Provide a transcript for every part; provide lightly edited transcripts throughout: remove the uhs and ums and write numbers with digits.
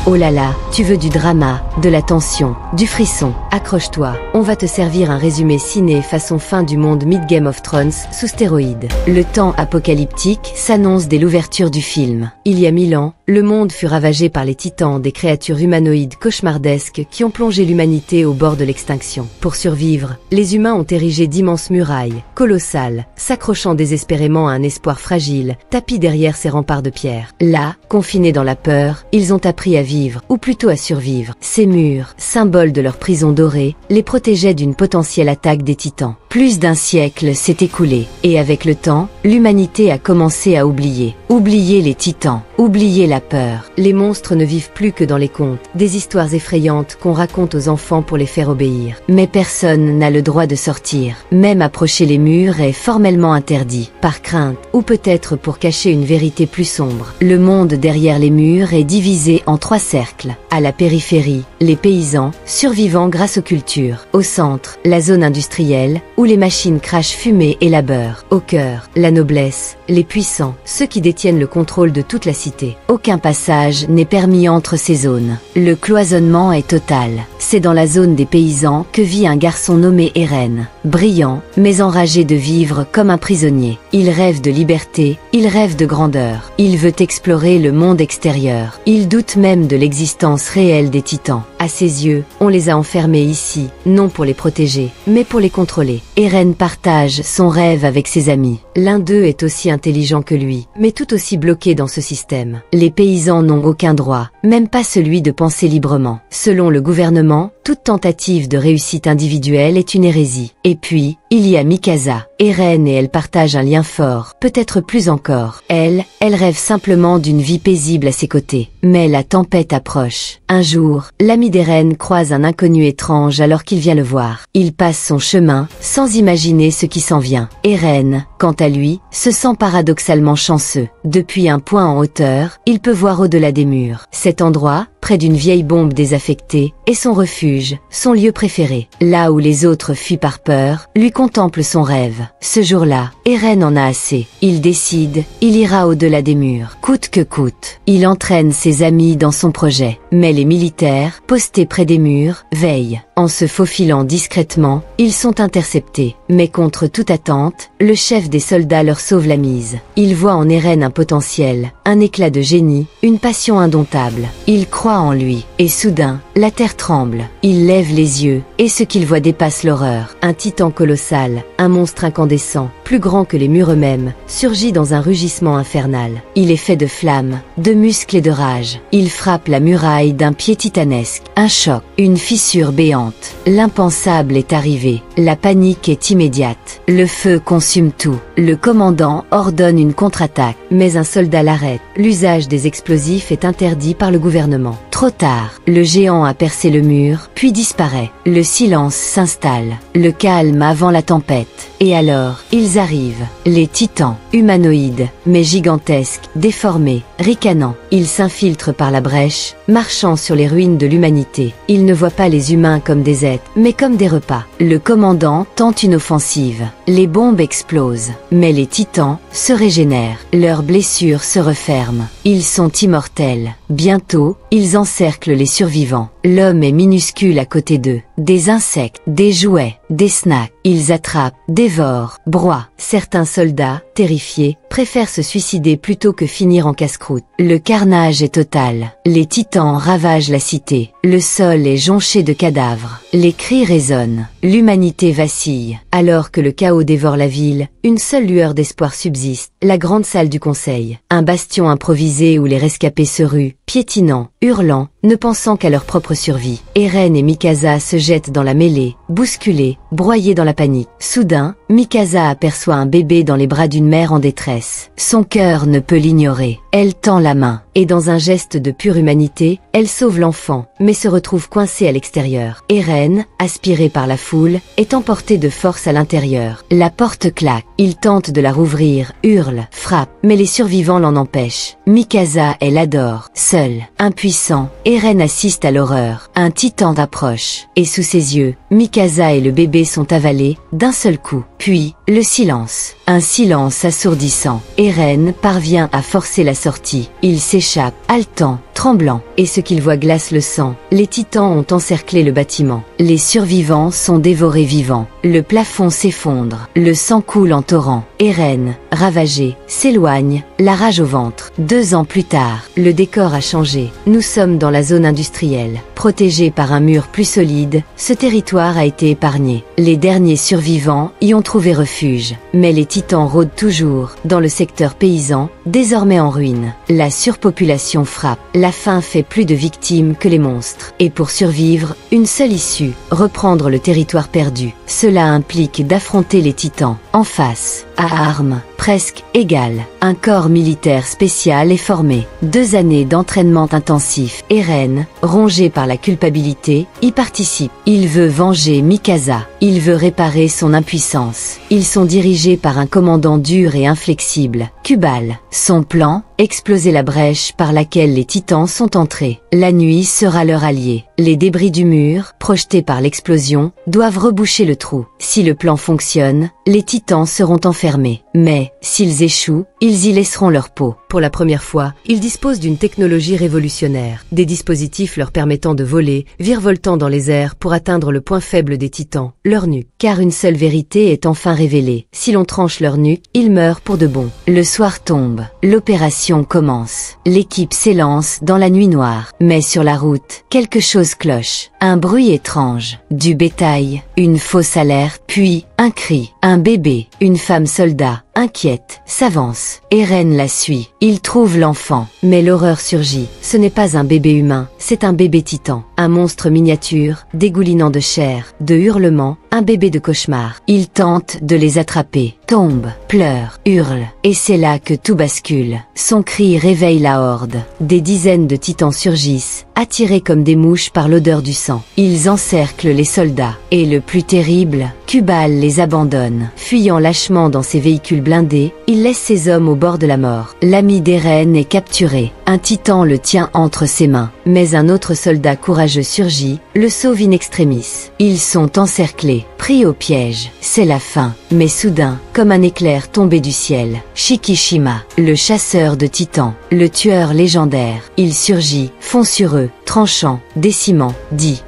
Oh là là, tu veux du drama, de la tension, du frisson. Accroche-toi, on va te servir un résumé ciné façon fin du monde mid-Game of Thrones sous stéroïdes. Le temps apocalyptique s'annonce dès l'ouverture du film. Il y a 1000 ans, le monde fut ravagé par les titans, des créatures humanoïdes cauchemardesques qui ont plongé l'humanité au bord de l'extinction. Pour survivre, les humains ont érigé d'immenses murailles, colossales, s'accrochant désespérément à un espoir fragile, tapis derrière ces remparts de pierre. Là, confinés dans la peur, ils ont appris à vivre, ou plutôt à survivre. Ces murs, symboles de leur prison dorée, les protégeaient d'une potentielle attaque des titans. Plus d'un siècle s'est écoulé, et avec le temps, l'humanité a commencé à oublier. Oublier les titans, oublier la peur. Les monstres ne vivent plus que dans les contes, des histoires effrayantes qu'on raconte aux enfants pour les faire obéir. Mais personne n'a le droit de sortir. Même approcher les murs est formellement interdit, par crainte, ou peut-être pour cacher une vérité plus sombre. Le monde derrière les murs est divisé en 3 cercles. À la périphérie, les paysans, survivants grâce aux cultures. Au centre, la zone industrielle, où les machines crachent fumée et labeur. Au cœur, la noblesse, les puissants, ceux qui détiennent le contrôle de toute la cité. Aucun passage n'est permis entre ces zones. Le cloisonnement est total. C'est dans la zone des paysans que vit un garçon nommé Eren. Brillant, mais enragé de vivre comme un prisonnier. Il rêve de liberté, il rêve de grandeur. Il veut explorer le monde extérieur. Il doute même de l'existence réelle des titans. À ses yeux, on les a enfermés ici, non pour les protéger, mais pour les contrôler. Eren partage son rêve avec ses amis. L'un d'eux est aussi intelligent que lui, mais tout aussi bloqué dans ce système. Les paysans n'ont aucun droit, même pas celui de penser librement. Selon le gouvernement, toute tentative de réussite individuelle est une hérésie. Et puis, il y a Mikasa. Eren et elle partagent un lien fort, peut-être plus encore. Elle rêve simplement d'une vie paisible à ses côtés. Mais la tempête approche. Un jour, l'ami d'Eren croise un inconnu étrange alors qu'il vient le voir. Il passe son chemin, sans imaginer ce qui s'en vient. Eren, quant à lui, se sent paradoxalement chanceux. Depuis un point en hauteur, il peut voir au-delà des murs. Cet endroit, près d'une vieille bombe désaffectée, est son refuge, son lieu préféré. Là où les autres fuient par peur, lui contemple son rêve. Ce jour-là, Eren en a assez. Il décide, il ira au-delà des murs, coûte que coûte. Il entraîne ses amis dans son projet. Mais les militaires, postés près des murs, veillent. En se faufilant discrètement, ils sont interceptés. Mais contre toute attente, le chef des soldats leur sauve la mise. Il voit en Eren un potentiel, un éclat de génie, une passion indomptable. Il croit en lui, et soudain, la terre tremble. Il lève les yeux, et ce qu'il voit dépasse l'horreur. Un titan colossal, un monstre incandescent, plus grand que les murs eux-mêmes, surgit dans un rugissement infernal. Il est fait de flammes, de muscles et de rage. Il frappe la muraille d'un pied titanesque. Un choc, une fissure béante. L'impensable est arrivé. La panique est immédiate. Le feu consume tout. Le commandant ordonne une contre-attaque, mais un soldat l'arrête. L'usage des explosifs est interdit par le gouvernement. Trop tard, le géant a percé le mur, puis disparaît. Le silence s'installe. Le calme avant la tempête. Et alors, ils arrivent. Les titans, humanoïdes, mais gigantesques, déformés, ricanants. Ils s'infiltrent par la brèche, marchant sur les ruines de l'humanité. Ils ne voient pas les humains comme des êtres, mais comme des repas. Le commandant tente une offensive. Les bombes explosent, mais les titans se régénèrent. Leurs blessures se referment. Ils sont immortels. Bientôt, ils encerclent les survivants. L'homme est minuscule à côté d'eux. Des insectes, des jouets, des snacks. Ils attrapent, dévorent, broient. Certains soldats, terrifiés, préfèrent se suicider plutôt que finir en casse-croûte. Le carnage est total. Les titans ravagent la cité. Le sol est jonché de cadavres. Les cris résonnent. L'humanité vacille. Alors que le chaos dévore la ville, une seule lueur d'espoir subsiste. La grande salle du conseil. Un bastion improvisé où les rescapés se ruent, piétinant, hurlant, ne pensant qu'à leur propre survie. Eren et Mikasa se jettent dans la mêlée, bousculés, broyés dans la panique. Soudain, Mikasa aperçoit un bébé dans les bras d'une mère en détresse. Son cœur ne peut l'ignorer. Elle tend la main, et dans un geste de pure humanité, elle sauve l'enfant, mais se retrouve coincée à l'extérieur. Eren, aspiré par la foule, est emporté de force à l'intérieur. La porte claque. Il tente de la rouvrir, hurle, frappe, mais les survivants l'en empêchent. Mikasa, elle adore. Seul, impuissant, Eren assiste à l'horreur. Un titan approche, et sous ses yeux, Mikasa et le bébé sont avalés, d'un seul coup. Puis, le silence. Un silence assourdissant. Eren parvient à forcer la sortie. Il s'échappe, haletant, tremblant, et ce qu'ils voient glace le sang. Les titans ont encerclé le bâtiment. Les survivants sont dévorés vivants. Le plafond s'effondre. Le sang coule en torrent. Eren, ravagé, s'éloigne, la rage au ventre. 2 ans plus tard, le décor a changé. Nous sommes dans la zone industrielle. Protégé par un mur plus solide, ce territoire a été épargné. Les derniers survivants y ont trouvé refuge. Mais les titans rôdent toujours, dans le secteur paysan, désormais en ruine. La surpopulation frappe. La faim fait plus de victimes que les monstres. Et pour survivre, une seule issue, reprendre le territoire perdu. Cela implique d'affronter les titans, en face, à armes presque égales. Un corps militaire spécial est formé. 2 années d'entraînement intensif. Eren, rongé par la culpabilité, y participe. Il veut venger Mikasa. Il veut réparer son impuissance. Ils sont dirigés par un commandant dur et inflexible, Kubal. Son plan, exploser la brèche par laquelle les titans sont entrés. La nuit sera leur allié. Les débris du mur, projetés par l'explosion, doivent reboucher le trou. Si le plan fonctionne, les titans seront enfermés. Mais, s'ils échouent, ils y laisseront leur peau. Pour la première fois, ils disposent d'une technologie révolutionnaire. Des dispositifs leur permettant de voler, virevoltant dans les airs pour atteindre le point faible des titans, leur nuque. Car une seule vérité est enfin révélée. Si l'on tranche leur nuque, ils meurent pour de bon. Le soir tombe. L'opération commence. L'équipe s'élance dans la nuit noire. Mais sur la route, quelque chose cloche. Un bruit étrange. Du bétail. Une fausse alerte. Puis, un cri. Un bébé. Une femme soldat, inquiète, s'avance. Eren la suit. Il trouve l'enfant. Mais l'horreur surgit. Ce n'est pas un bébé humain, c'est un bébé titan. Un monstre miniature, dégoulinant de chair, de hurlements, un bébé de cauchemar. Il tente de les attraper. Tombe, pleure, hurle. Et c'est là que tout bascule. Son cri réveille la horde. Des dizaines de titans surgissent, attirés comme des mouches par l'odeur du sang. Ils encerclent les soldats. Et le plus terrible, Kubal les abandonne. Fuyant lâchement dans ses véhicules blindés, il laisse ses hommes au bord de la mort. L'ami d'Eren est capturé. Un titan le tient entre ses mains. Mais un autre soldat courageux surgit, le sauve in extremis. Ils sont encerclés, pris au piège. C'est la fin. Mais soudain, comme un éclair tombé du ciel, Shikishima, le chasseur de titans, le tueur légendaire, il surgit, fond sur eux, tranchant, décimant,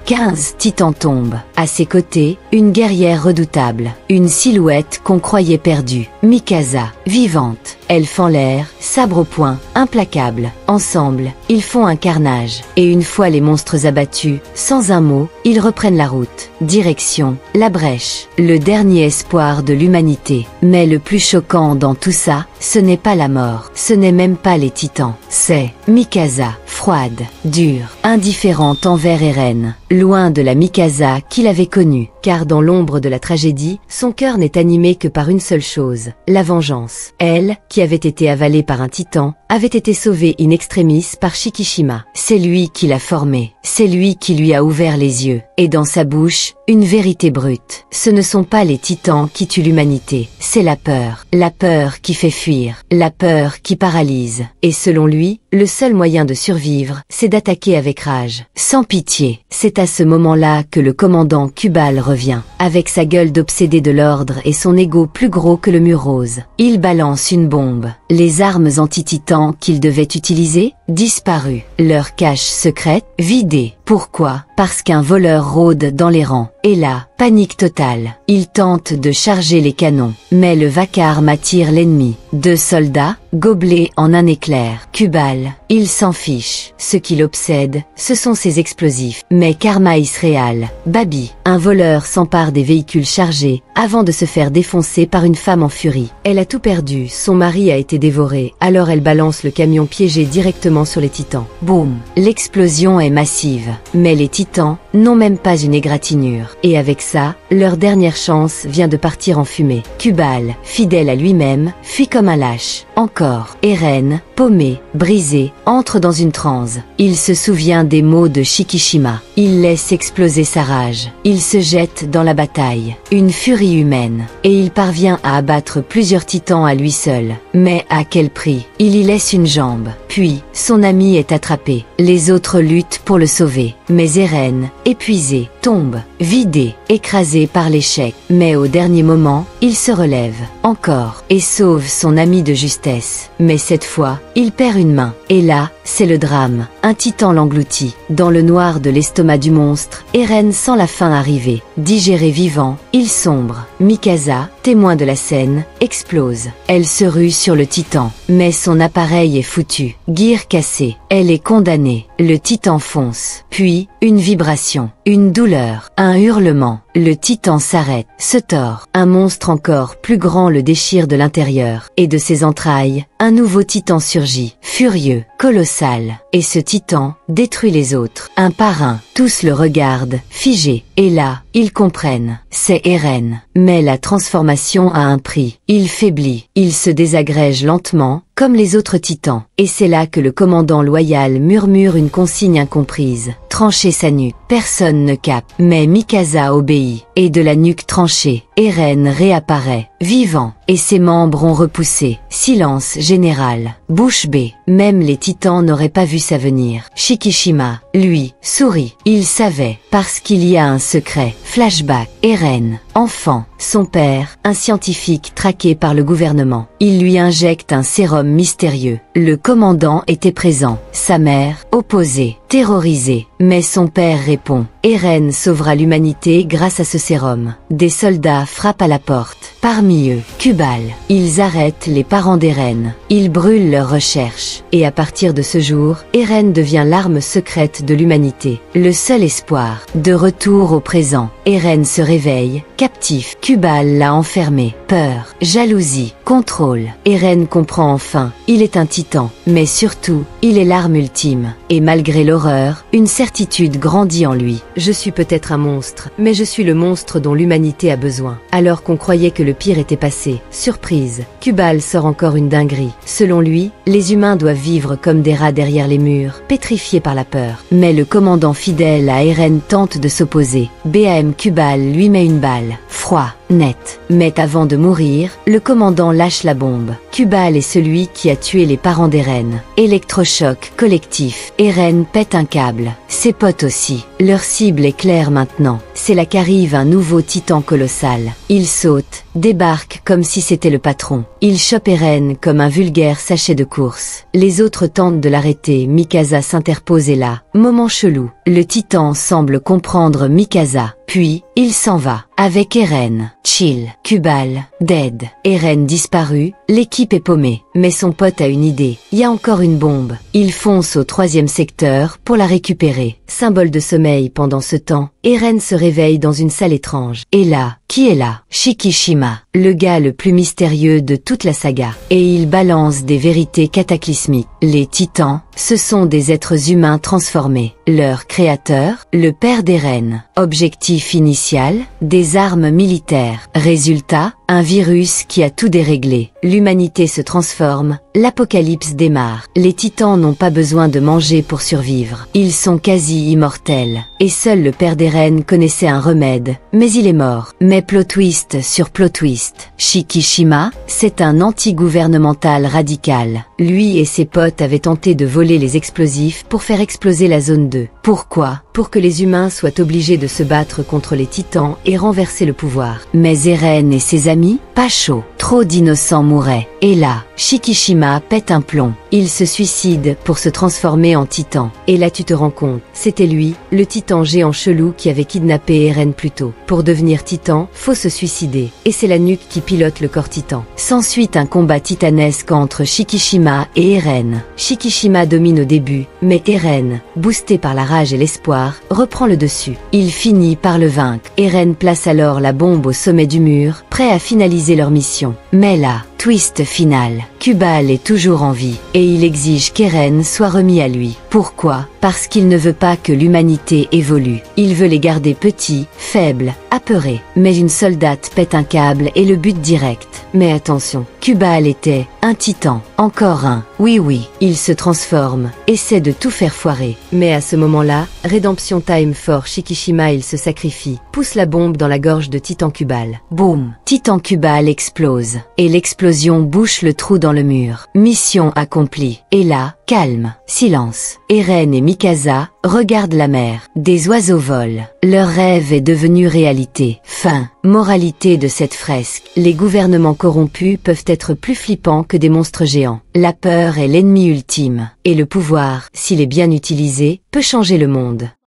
15 titans tombent. À ses côtés, une guerrière redoutable, une silhouette qu'on croyait perdue, Mikasa, vivante. Elle fend l'air, sabre au poing, implacable. Ensemble, ils font un carnage. Et une fois les monstres abattus, sans un mot, ils reprennent la route. Direction, la brèche, le dernier espoir de l'humanité. Mais le plus choquant dans tout ça, ce n'est pas la mort, ce n'est même pas les titans. C'est Mikasa, froide, dure, indifférente envers Eren, loin de la Mikasa qu'il avait connue. Car dans l'ombre de la tragédie, son cœur n'est animé que par une seule chose, la vengeance. Elle, qui avait été avalée par un titan, avait été sauvée in extremis par Shikishima. C'est lui qui l'a formée, c'est lui qui lui a ouvert les yeux. Et dans sa bouche, une vérité brute. Ce ne sont pas les titans qui tuent l'humanité, c'est la peur qui fait fuir, la peur qui paralyse. Et selon lui, le seul moyen de survivre, c'est d'attaquer avec rage, sans pitié. C'est à ce moment-là que le commandant Kubal revient, avec sa gueule d'obsédé de l'ordre et son ego plus gros que le mur rose. Il balance une bombe. Les armes anti-titans qu'il devait utiliser, disparues. Leur cache secrète, vidée. Pourquoi? Parce qu'un voleur rôde dans les rangs. Et là, panique totale. Il tente de charger les canons. Mais le vacarme attire l'ennemi. 2 soldats, gobelets en un éclair. Kubal, il s'en fiche. Ce qui l'obsède, ce sont ses explosifs. Mais karma Israël, Babi, un voleur s'empare des véhicules chargés, avant de se faire défoncer par une femme en furie. Elle a tout perdu, son mari a été dévoré, alors elle balance le camion piégé directement sur les titans. Boum! L'explosion est massive. Mais les titans n'ont même pas une égratignure. Et avec ça, leur dernière chance vient de partir en fumée. Kubal, fidèle à lui-même, fuit comme un lâche. Encore. Eren, paumé, brisé, entre dans une transe. Il se souvient des mots de Shikishima. Il laisse exploser sa rage. Il se jette dans la bataille. Une furie humaine. Et il parvient à abattre plusieurs titans à lui seul. Mais à quel prix? Il y laisse une jambe. Puis, son ami est attrapé. Les autres luttent pour le sauver. Mais Eren, épuisé, tombe, vidé, écrasé par l'échec. Mais au dernier moment, il se relève, encore, et sauve son ami de justesse. Mais cette fois, il perd une main. Et là, c'est le drame. Un titan l'engloutit. Dans le noir de l'estomac du monstre, Eren sent la faim arriver. Digéré vivant, il sombre. Mikasa, témoin de la scène, explose. Elle se rue sur le titan, mais son appareil est foutu. Gear cassé. Elle est condamnée. Le titan fonce. Puis, une vibration, une douleur, un hurlement. Le titan s'arrête, se tord. Un monstre encore plus grand le déchire de l'intérieur. Et de ses entrailles, un nouveau titan surgit, furieux, colossal. Et ce titan détruit les autres, un par un. Tous le regardent, figés. Et là, ils comprennent. C'est Eren. Mais la transformation a un prix. Il faiblit. Il se désagrège lentement, comme les autres titans. Et c'est là que le commandant loyal murmure une consigne incomprise. Trancher sa nuque. Personne ne capte. Mais Mikasa obéit. Et de la nuque tranchée, Eren réapparaît, vivant. Et ses membres ont repoussé. Silence général. Bouche bée. Même les titans n'auraient pas vu ça venir. Shikishima, lui, sourit. Il savait. Parce qu'il y a un secret. Flashback. Eren, enfant. Son père, un scientifique traqué par le gouvernement. Il lui injecte un sérum mystérieux. Le commandant était présent. Sa mère, opposée, terrorisée. Mais son père répond. Eren sauvera l'humanité grâce à ce sérum. Des soldats frappent à la porte. Parmi eux, Kubal. Ils arrêtent les parents d'Eren. Ils brûlent leurs recherches. Et à partir de ce jour, Eren devient l'arme secrète de l'humanité. Le seul espoir. De retour au présent. Eren se réveille, captif. Kubal l'a enfermé. Peur, jalousie, contrôle. Eren comprend enfin. Il est un titan. Mais surtout, il est l'arme ultime. Et malgré l'horreur, une certitude grandit en lui. Je suis peut-être un monstre, mais je suis le monstre dont l'humanité a besoin. Alors qu'on croyait que le pire était passé, surprise, Kubal sort encore une dinguerie. Selon lui, les humains doivent vivre comme des rats derrière les murs, pétrifiés par la peur. Mais le commandant fidèle à Eren tente de s'opposer. BAM Kubal lui met une balle. Froid, net. Mais avant de mourir, le commandant lâche la bombe. Kubal est celui qui a tué les parents d'Eren. Électrochoc collectif. Eren pète un câble. Ses potes aussi. Leur cible est claire maintenant. C'est là qu'arrive un nouveau titan colossal. Il saute, débarque comme si c'était le patron. Il chope Eren comme un vulgaire sachet de course. Les autres tentent de l'arrêter. Mikasa s'interpose et là, moment chelou. Le titan semble comprendre Mikasa. Puis, il s'en va. Avec Eren, chill, Kubal, dead. Eren disparu, l'équipe est paumée. Mais son pote a une idée. Il y a encore une bombe. Il fonce au 3e secteur pour la récupérer. Symbole de sommeil pendant ce temps, Eren se réveille dans une salle étrange. Et là, qui est là? Shikishima, le gars le plus mystérieux de toute la saga. Et il balance des vérités cataclysmiques. Les titans, ce sont des êtres humains transformés. Leur créateur, le père d'Eren. Objectif initial, des armes militaires. Résultat, un virus qui a tout déréglé. L'humanité se transforme, l'apocalypse démarre. Les titans n'ont pas besoin de manger pour survivre. Ils sont quasi immortels. Et seul le père d'Eren connaissait un remède. Mais il est mort. Mais plot twist sur plot twist. Shikishima, c'est un anti-gouvernemental radical. Lui et ses potes avaient tenté de voler les explosifs pour faire exploser la zone 2. Pourquoi? Pour que les humains soient obligés de se battre contre les titans et renverser le pouvoir. Mais Eren et ses amis, pas chaud. Trop d'innocents mouraient. Et là, Shikishima pète un plomb. Il se suicide pour se transformer en titan. Et là tu te rends compte, c'était lui, le titan géant chelou qui avait kidnappé Eren plus tôt. Pour devenir titan, faut se suicider. Et c'est la nuque qui pilote le corps titan. S'ensuit un combat titanesque entre Shikishima et Eren. Shikishima domine au début, mais Eren, boosté par la rage et l'espoir, reprend le dessus. Il finit par le vaincre. Eren place alors la bombe au sommet du mur, prêt à finaliser leur mission. Mais là, twist final. Kubal est toujours en vie, et il exige qu'Eren soit remis à lui. Pourquoi? Parce qu'il ne veut pas que l'humanité évolue. Il veut les garder petits, faibles, apeurés. Mais une soldate pète un câble et le bute direct. Mais attention, Kubal était un titan. Encore un. Oui, il se transforme, essaie de tout faire foirer. Mais à ce moment-là, Redemption Time for Shikishima, il se sacrifie, pousse la bombe dans la gorge de Titan Kubal. Boum! Titan Kubal explose. Et l'explosion bouche le trou dans le mur. Mission accomplie. Et là, calme, silence. Eren et Mikasa regardent la mer. Des oiseaux volent. Leur rêve est devenu réalité. Fin. Moralité de cette fresque. Les gouvernements corrompus peuvent être plus flippants que que des monstres géants. La peur est l'ennemi ultime, et le pouvoir, s'il est bien utilisé, peut changer le monde.